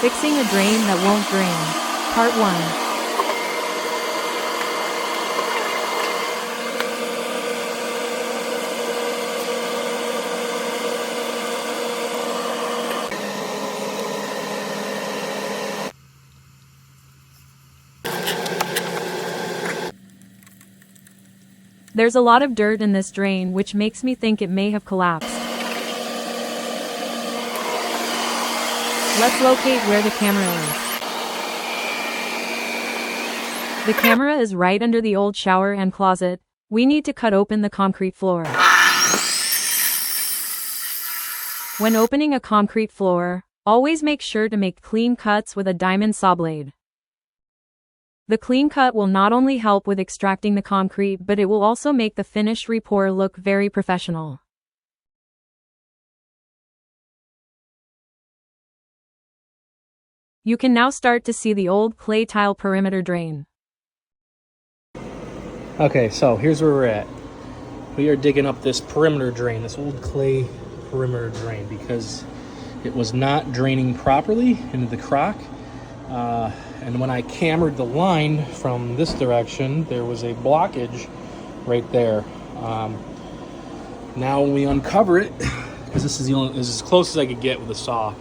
Fixing a drain that won't drain. Part 1. There's a lot of dirt in this drain, which makes me think it may have collapsed. Let's locate where the camera is. The camera is right under the old shower and closet. We need to cut open the concrete floor. When opening a concrete floor, always make sure to make clean cuts with a diamond saw blade. The clean cut will not only help with extracting the concrete, but it will also make the finished repour look very professional. You can now start to see the old clay tile perimeter drain. Okay, so here's where we're at. We are digging up this perimeter drain, this old clay perimeter drain, because it was not draining properly into the crock. And when I cambered the line from this direction, there was a blockage right there. Now when we uncover it, because this is as close as I could get with a saw,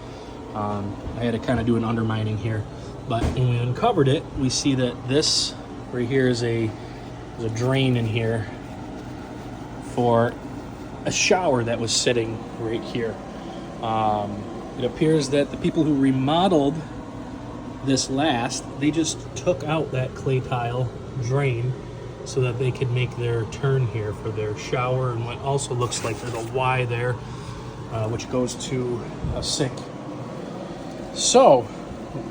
I had to kind of do an undermining here. But when we uncovered it, we see that this right here is there's a drain in here for a shower that was sitting right here. It appears that the people who remodeled this they just took out that clay tile drain so that they could make their turn here for their shower, and what also looks like there's a Y there, which goes to a sink. So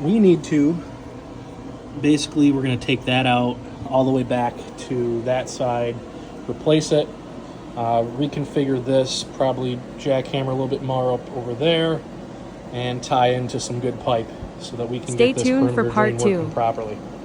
we need to basically, we're going to take that out all the way back to that side, replace it, reconfigure this, probably jackhammer a little bit more up over there, and tie into some good pipe so that we can Stay get this tuned for perimeter part drain working 2. properly.